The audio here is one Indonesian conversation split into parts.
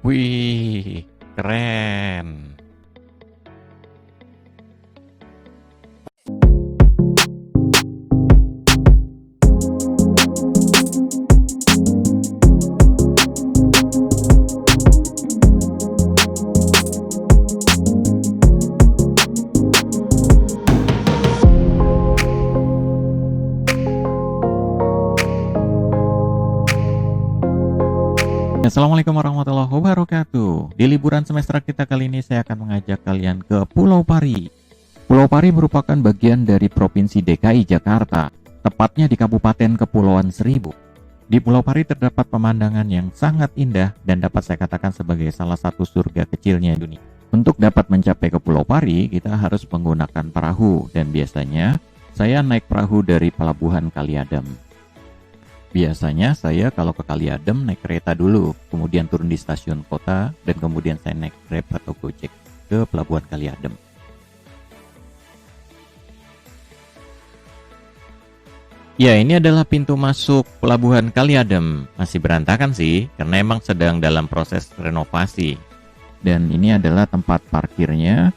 Wih, keren. Assalamualaikum warahmatullahi wabarakatuh. Di liburan semester kita kali ini saya akan mengajak kalian ke Pulau Pari. Pulau Pari merupakan bagian dari Provinsi DKI Jakarta, tepatnya di Kabupaten Kepulauan Seribu. Di Pulau Pari terdapat pemandangan yang sangat indah dan dapat saya katakan sebagai salah satu surga kecilnya dunia. Untuk dapat mencapai ke Pulau Pari, kita harus menggunakan perahu dan biasanya saya naik perahu dari Pelabuhan Kaliadem. Biasanya saya kalau ke Kaliadem naik kereta dulu, kemudian turun di stasiun kota, dan kemudian saya naik Grab atau Gojek ke Pelabuhan Kaliadem. Ya, ini adalah pintu masuk Pelabuhan Kaliadem. Masih berantakan sih, karena emang sedang dalam proses renovasi. Dan ini adalah tempat parkirnya.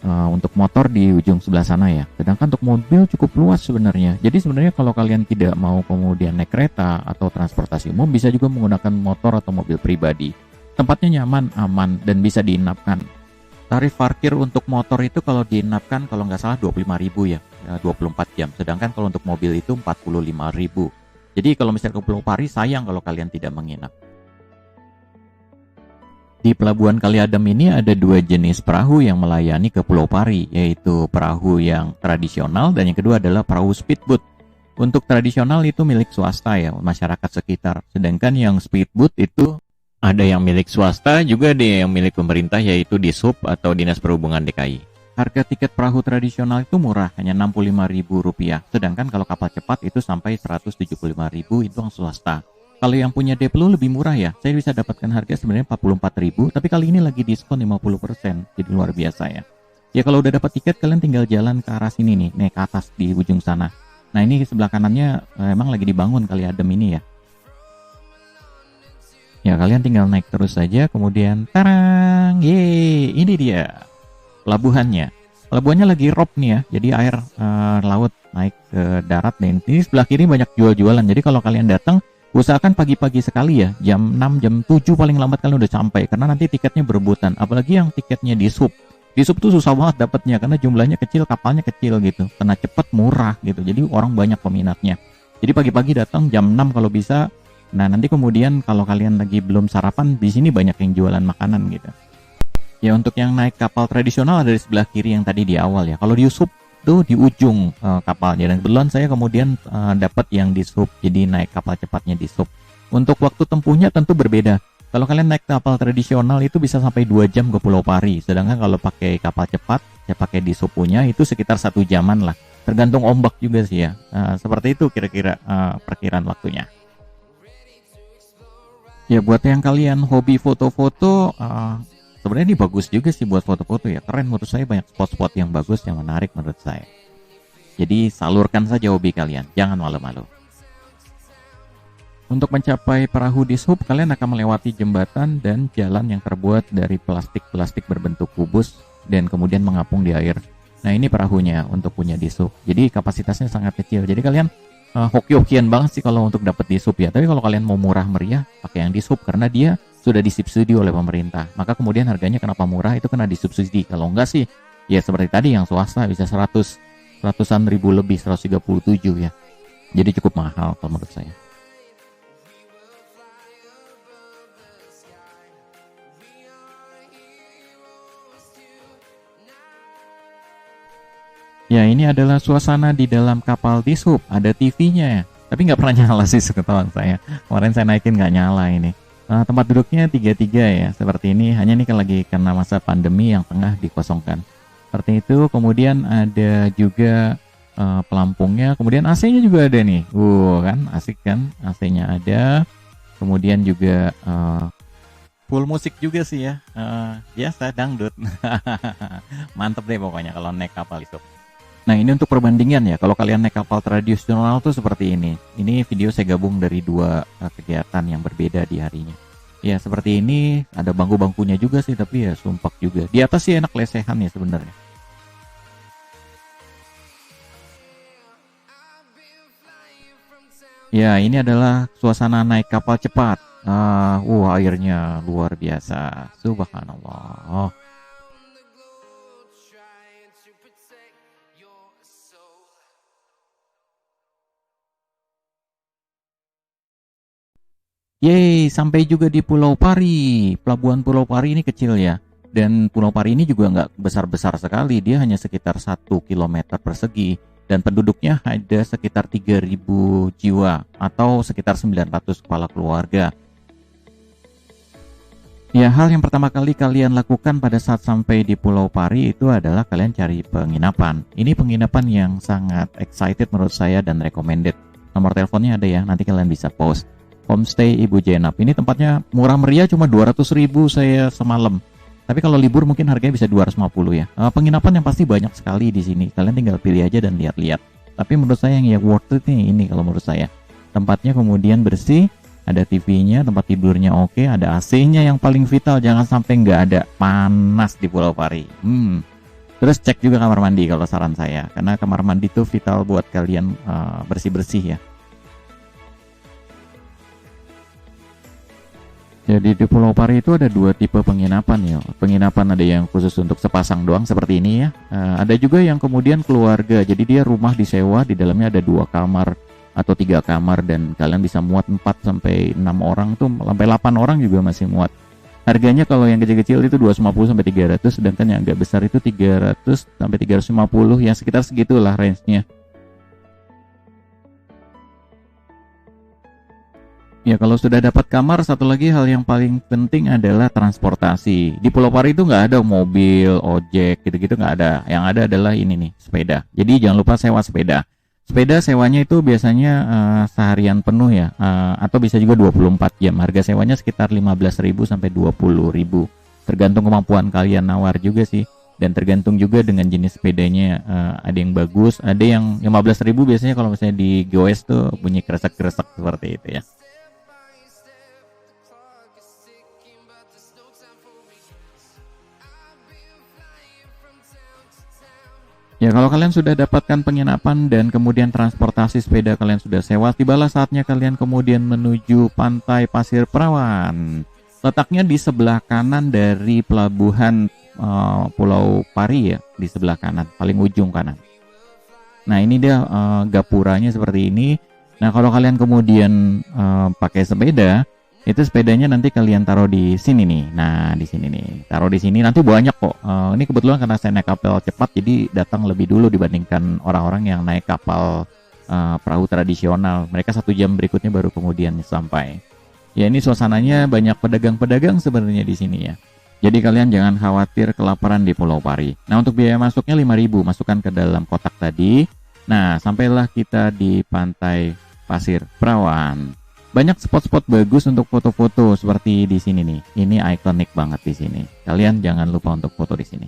Untuk motor di ujung sebelah sana ya. Sedangkan untuk mobil cukup luas sebenarnya. Jadi sebenarnya kalau kalian tidak mau kemudian naik kereta atau transportasi umum, bisa juga menggunakan motor atau mobil pribadi. Tempatnya nyaman, aman, dan bisa diinapkan. Tarif parkir untuk motor itu kalau diinapkan kalau nggak salah 25.000 ya, 24 jam. Sedangkan kalau untuk mobil itu 45.000. Jadi kalau misalnya ke Pulau Pari, sayang kalau kalian tidak menginap. Di Pelabuhan Kaliadem ini ada dua jenis perahu yang melayani ke Pulau Pari, yaitu perahu yang tradisional dan yang kedua adalah perahu speedboat. Untuk tradisional itu milik swasta ya, masyarakat sekitar. Sedangkan yang speedboat itu ada yang milik swasta, juga ada yang milik pemerintah yaitu Dishub atau Dinas Perhubungan DKI. Harga tiket perahu tradisional itu murah, hanya Rp65.000. Sedangkan kalau kapal cepat itu sampai Rp175.000, itu yang swasta. Kalau yang punya Deplu lebih murah ya, saya bisa dapatkan harga sebenarnya 44.000, tapi kali ini lagi diskon 50%, jadi luar biasa ya. Ya kalau udah dapat tiket, kalian tinggal jalan ke arah sini nih, naik ke atas di ujung sana. Nah ini sebelah kanannya emang lagi dibangun Kaliadem ini ya. Ya kalian tinggal naik terus saja, kemudian tarang, yeay, ini dia pelabuhannya. Pelabuhannya lagi rob nih ya, jadi air laut naik ke darat, dan ini sebelah kiri banyak jual-jualan. Jadi kalau kalian datang, usahakan pagi-pagi sekali ya, jam 6, jam 7 paling lambat kalian udah sampai, karena nanti tiketnya berebutan. Apalagi yang tiketnya di sub. Di sub tuh susah banget dapatnya, karena jumlahnya kecil, kapalnya kecil gitu. Karena cepet, murah gitu, jadi orang banyak peminatnya. Jadi pagi-pagi datang jam 6 kalau bisa. Nah nanti kemudian kalau kalian lagi belum sarapan, di sini banyak yang jualan makanan gitu. Ya untuk yang naik kapal tradisional ada di sebelah kiri yang tadi di awal ya. Kalau di sub itu di ujung kapalnya, dan kebetulan saya kemudian dapat yang di sub, jadi naik kapal cepatnya di sub. Untuk waktu tempuhnya tentu berbeda. Kalau kalian naik kapal tradisional itu bisa sampai 2 jam ke Pulau Pari, sedangkan kalau pakai kapal cepat, saya pakai di sub punya itu sekitar 1 jaman lah, tergantung ombak juga sih ya. Seperti itu kira-kira perkiraan waktunya. Ya buat yang kalian hobi foto-foto, sebenarnya ini bagus juga sih buat foto-foto ya, keren menurut saya, banyak spot-spot yang bagus yang menarik menurut saya. Jadi salurkan saja hobi kalian, jangan malu-malu. Untuk mencapai perahu di sub, kalian akan melewati jembatan dan jalan yang terbuat dari plastik-plastik berbentuk kubus dan kemudian mengapung di air. Nah ini perahunya untuk punya di sub, jadi kapasitasnya sangat kecil. Jadi kalian hoki-hokian banget sih kalau untuk dapat di sub ya. Tapi kalau kalian mau murah meriah, pakai yang di sub karena dia sudah disubsidi oleh pemerintah. Maka kemudian harganya kenapa murah, itu kena disubsidi. Kalau enggak sih ya seperti tadi yang swasta bisa 100-an ribu lebih, 137 ya. Jadi cukup mahal kalau menurut saya. Ya ini adalah suasana di dalam kapal di sub, ada TV-nya ya. Tapi nggak pernah nyala sih seketahuan saya. Kemarin saya naikin nggak nyala ini. Tempat duduknya 3-3 ya, seperti ini. Hanya ini kan lagi karena masa pandemi yang tengah dikosongkan. Seperti itu, kemudian ada juga pelampungnya, kemudian AC-nya juga ada nih. Kan asik kan, AC-nya ada. Kemudian juga full musik juga sih ya. Biasa dangdut. Mantep deh pokoknya kalau naik kapal itu. Nah ini untuk perbandingan ya, kalau kalian naik kapal tradisional tuh seperti ini. Ini video saya gabung dari dua kegiatan yang berbeda di harinya. Ya seperti ini, ada bangku-bangkunya juga sih, tapi ya sumpek juga. Di atas sih enak lesehan ya sebenarnya. Ya, ini adalah suasana naik kapal cepat. Airnya luar biasa. Subhanallah. Yeay, sampai juga di Pulau Pari. Pelabuhan Pulau Pari ini kecil ya. Dan Pulau Pari ini juga nggak besar-besar sekali. Dia hanya sekitar 1 kilometer persegi. Dan penduduknya ada sekitar 3.000 jiwa atau sekitar 900 kepala keluarga. Ya, hal yang pertama kali kalian lakukan pada saat sampai di Pulau Pari itu adalah kalian cari penginapan. Ini penginapan yang sangat excited menurut saya dan recommended. Nomor teleponnya ada ya, nanti kalian bisa post. Homestay Ibu Jenab. Ini tempatnya murah meriah, cuma 200.000 saya semalam. Tapi kalau libur mungkin harganya bisa 250 ya. Penginapan yang pasti banyak sekali di sini. Kalian tinggal pilih aja dan lihat-lihat. Tapi menurut saya yang ya worth it nih ini kalau menurut saya. Tempatnya kemudian bersih, ada TV-nya, tempat tidurnya oke, ada AC-nya yang paling vital, jangan sampai nggak ada, panas di Pulau Pari. Terus cek juga kamar mandi kalau saran saya, karena kamar mandi itu vital buat kalian bersih-bersih ya. Jadi di Pulau Pari itu ada dua tipe penginapan ya. Penginapan ada yang khusus untuk sepasang doang seperti ini ya. Ada juga yang kemudian keluarga. Jadi dia rumah disewa, di dalamnya ada 2 kamar atau 3 kamar dan kalian bisa muat 4 sampai 6 orang tuh, sampai 8 orang juga masih muat. Harganya kalau yang kecil-kecil itu 250 sampai 300, sedangkan yang agak besar itu 300 sampai 350, yang sekitar segitulah range-nya. Ya, kalau sudah dapat kamar, satu lagi hal yang paling penting adalah transportasi. Di Pulau Pari itu nggak ada mobil, ojek, gitu-gitu nggak ada. Yang ada adalah ini nih, sepeda. Jadi jangan lupa sewa sepeda. Sepeda sewanya itu biasanya seharian penuh ya, atau bisa juga 24 jam. Harga sewanya sekitar 15.000 sampai 20.000. Tergantung kemampuan kalian nawar juga sih. Dan tergantung juga dengan jenis sepedanya, ada yang bagus, ada yang 15.000 biasanya kalau misalnya di goes tuh bunyi kresek-kresek seperti itu ya. Ya, kalau kalian sudah dapatkan penginapan dan kemudian transportasi sepeda kalian sudah sewa, tibalah saatnya kalian kemudian menuju Pantai Pasir Perawan. Letaknya di sebelah kanan dari pelabuhan Pulau Pari ya, di sebelah kanan, paling ujung kanan. Nah, ini dia gapuranya seperti ini. Nah, kalau kalian kemudian pakai sepeda, itu sepedanya nanti kalian taruh di sini nih. Nah, di sini nih. Taruh di sini nanti banyak kok. Ini kebetulan karena saya naik kapal cepat jadi datang lebih dulu dibandingkan orang-orang yang naik kapal perahu tradisional. Mereka 1 jam berikutnya baru kemudian sampai. Ya, ini suasananya banyak pedagang-pedagang sebenarnya di sini ya. Jadi kalian jangan khawatir kelaparan di Pulau Pari. Nah, untuk biaya masuknya 5.000, masukkan ke dalam kotak tadi. Nah, sampailah kita di Pantai Pasir Perawan. Banyak spot-spot bagus untuk foto-foto seperti di sini nih. Ini ikonik banget di sini. Kalian jangan lupa untuk foto di sini.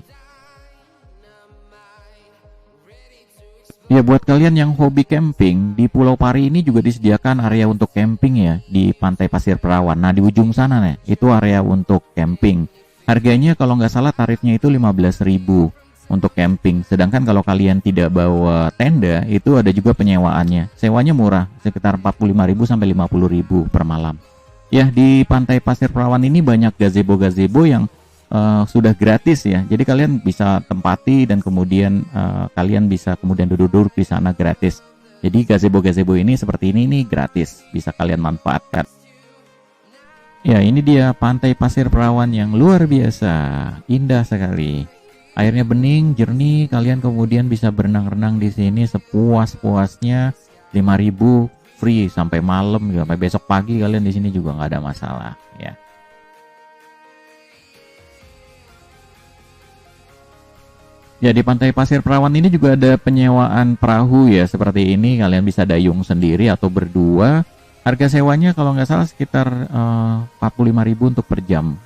Ya, buat kalian yang hobi camping, di Pulau Pari ini juga disediakan area untuk camping ya, di Pantai Pasir Perawan. Nah, di ujung sana nih, itu area untuk camping. Harganya kalau nggak salah tarifnya itu 15.000 untuk camping. Sedangkan kalau kalian tidak bawa tenda, itu ada juga penyewaannya. Sewanya murah, sekitar 45.000 sampai 50.000 per malam. Ya, di Pantai Pasir Perawan ini banyak gazebo-gazebo yang sudah gratis ya. Jadi kalian bisa tempati dan kemudian kalian bisa kemudian duduk-duduk di sana gratis. Jadi gazebo-gazebo ini seperti ini nih gratis, bisa kalian manfaatkan. Ya, ini dia Pantai Pasir Perawan yang luar biasa, indah sekali. Airnya bening, jernih, kalian kemudian bisa berenang-renang di sini sepuas-puasnya. 5.000 free sampai malam, sampai besok pagi kalian di sini juga nggak ada masalah ya. Ya, di Pantai Pasir Perawan ini juga ada penyewaan perahu ya, seperti ini kalian bisa dayung sendiri atau berdua. Harga sewanya kalau nggak salah sekitar 45.000 untuk per jam.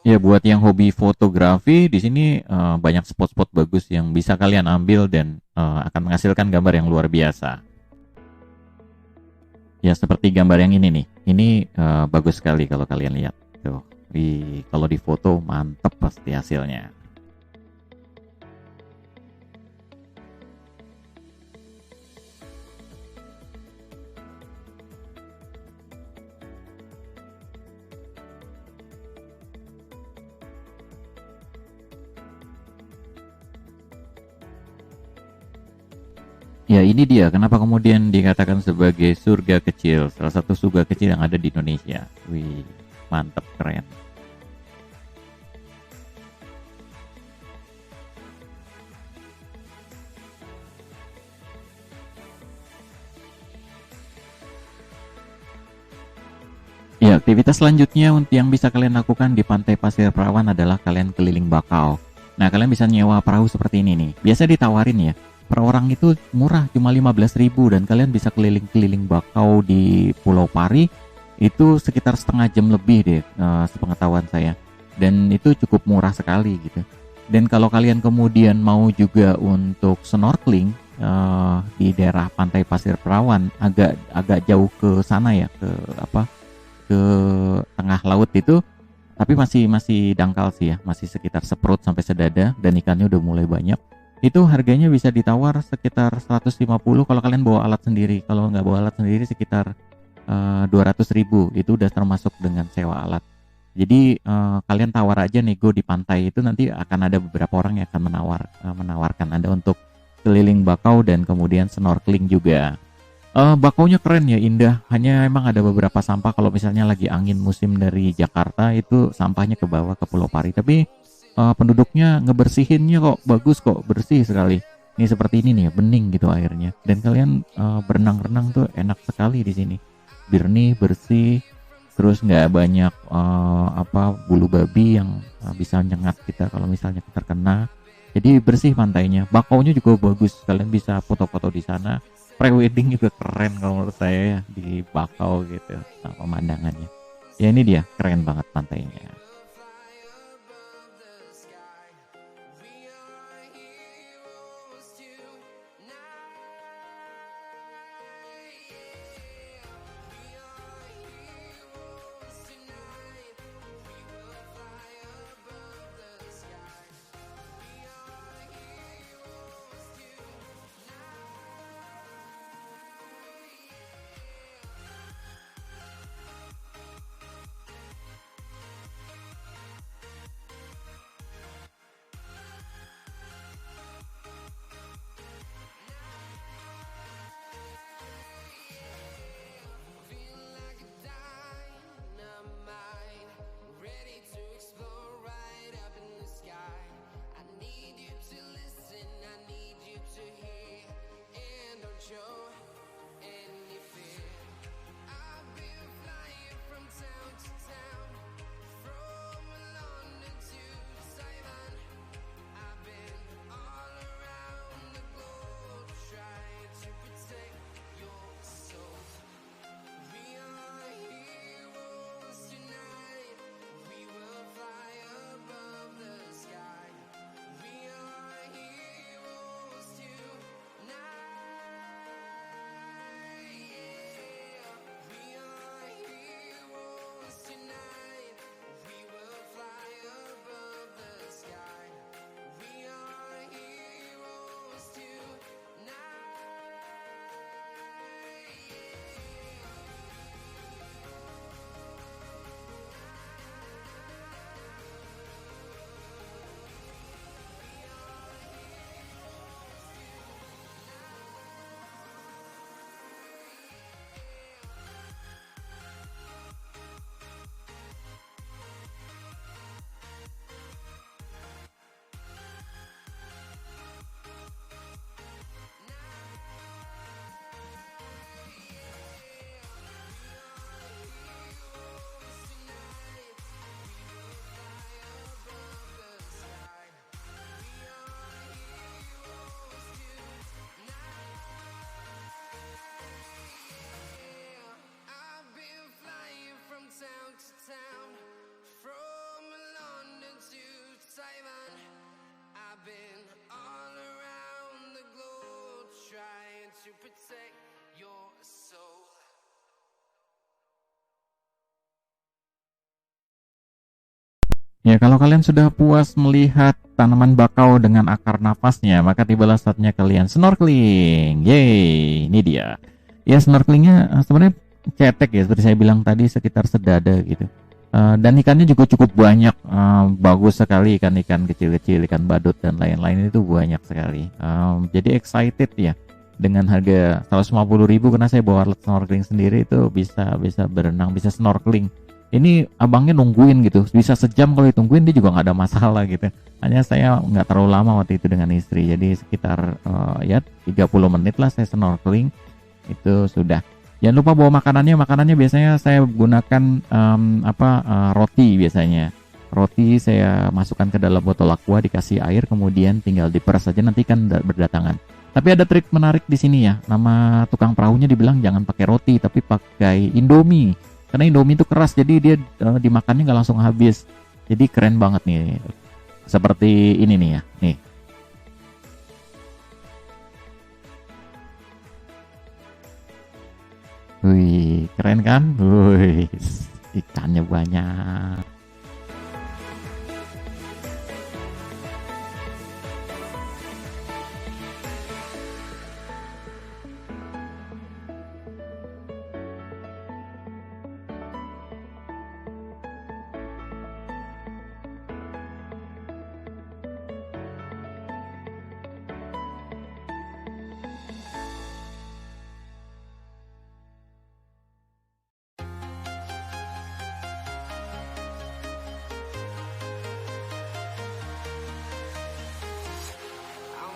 Ya, buat yang hobi fotografi di sini banyak spot-spot bagus yang bisa kalian ambil dan akan menghasilkan gambar yang luar biasa. Ya, seperti gambar yang ini nih. Ini bagus sekali kalau kalian lihat. Tuh, kalau di foto mantep pasti hasilnya. Ya, ini dia kenapa kemudian dikatakan sebagai surga kecil, salah satu surga kecil yang ada di Indonesia. Wih, mantep, keren. Ya, aktivitas selanjutnya yang bisa kalian lakukan di Pantai Pasir Perawan adalah kalian keliling bakau. Nah, kalian bisa nyewa perahu seperti ini nih. Biasa ditawarin ya. Per orang itu murah, cuma 15.000 dan kalian bisa keliling-keliling bakau di Pulau Pari. Itu sekitar setengah jam lebih deh, sepengetahuan saya. Dan itu cukup murah sekali gitu. Dan kalau kalian kemudian mau juga untuk snorkeling di daerah Pantai Pasir Perawan, agak agak jauh ke sana ya, ke apa? Ke tengah laut itu, tapi masih masih dangkal sih ya, masih sekitar seperut sampai sedada dan ikannya udah mulai banyak. Itu harganya bisa ditawar sekitar 150 kalau kalian bawa alat sendiri. Kalau nggak bawa alat sendiri sekitar 200.000, itu udah termasuk dengan sewa alat. Jadi kalian tawar aja nego di pantai itu, nanti akan ada beberapa orang yang akan menawarkan Anda untuk keliling bakau dan kemudian snorkeling juga. Bakaunya keren ya, indah. Hanya emang ada beberapa sampah kalau misalnya lagi angin musim dari Jakarta itu sampahnya ke bawah ke Pulau Pari. Tapi penduduknya ngebersihinnya kok bagus, kok bersih sekali. Ini seperti ini nih, bening gitu airnya. Dan kalian berenang-renang tuh enak sekali di sini. Jernih, bersih, terus nggak banyak bulu babi yang bisa nyengat kita kalau misalnya terkena. Jadi bersih pantainya. Bakaunya juga bagus. Kalian bisa foto-foto di sana. Pre-wedding juga keren kalau menurut saya ya, di Bakau gitu, pemandangannya. Ya ini dia, keren banget pantainya. Ya, kalau kalian sudah puas melihat tanaman bakau dengan akar napasnya, maka tibalah saatnya kalian snorkeling. Yeay, ini dia. Ya, snorkelingnya sebenarnya cetek ya, seperti saya bilang tadi, sekitar sedada gitu. Dan ikannya juga cukup banyak, bagus sekali ikan-ikan kecil-kecil, ikan badut dan lain-lain itu banyak sekali. Jadi excited ya dengan harga 150.000 karena saya bawa alat snorkeling sendiri itu bisa berenang, bisa snorkeling. Ini abangnya nungguin gitu, bisa sejam kalau ditungguin dia juga nggak ada masalah gitu. Hanya saya nggak terlalu lama waktu itu dengan istri, jadi sekitar ya 30 menit lah saya snorkeling itu sudah. Jangan lupa bawa makanannya biasanya saya gunakan roti biasanya. Roti saya masukkan ke dalam botol aqua, dikasih air, kemudian tinggal diperas saja, nanti kan berdatangan. Tapi ada trik menarik di sini ya, nama tukang perahunya dibilang jangan pakai roti tapi pakai Indomie. Karena Indomie itu keras, jadi dia dimakannya nggak langsung habis. Jadi keren banget nih. Seperti ini nih ya. Nih. Wih, keren kan? Wih, ikannya banyak.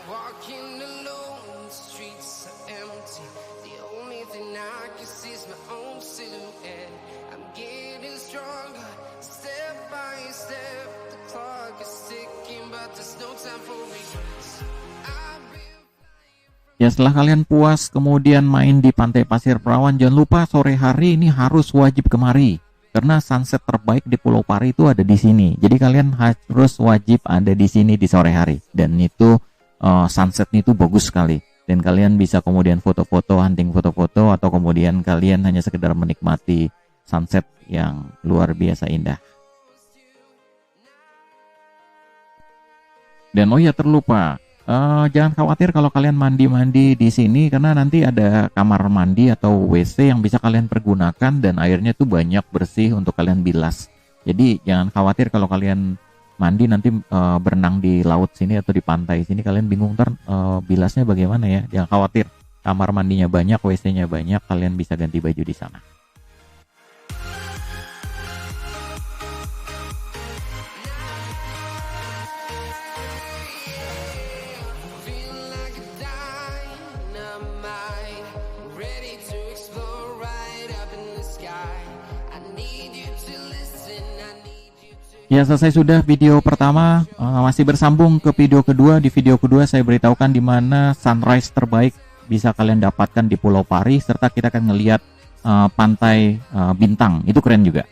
Walking alone, the streets are empty. The only thing I can see is my own silhouette. I'm getting stronger, step by step. The clock is ticking, but there's no time for regrets. Ya, setelah kalian puas kemudian main di Pantai Pasir Perawan, jangan lupa sore hari ini harus wajib kemari. Karena sunset terbaik di Pulau Pari itu ada di sini. Jadi kalian harus wajib ada di sini di sore hari. Dan itu sunsetnya itu bagus sekali. Dan kalian bisa kemudian foto-foto, hunting foto-foto, atau kemudian kalian hanya sekedar menikmati sunset yang luar biasa indah. Dan oh ya, terlupa, jangan khawatir kalau kalian mandi-mandi di sini, karena nanti ada kamar mandi atau WC yang bisa kalian pergunakan dan airnya tuh banyak, bersih untuk kalian bilas. Jadi jangan khawatir kalau kalian mandi nanti berenang di laut sini atau di pantai sini kalian bingung ntar bilasnya bagaimana ya. Jangan khawatir, kamar mandinya banyak, WC-nya banyak, kalian bisa ganti baju di sana. Ya, selesai sudah video pertama, masih bersambung ke video kedua. Di video kedua saya beritahukan di mana sunrise terbaik bisa kalian dapatkan di Pulau Pari, serta kita akan ngelihat pantai Bintang, itu keren juga.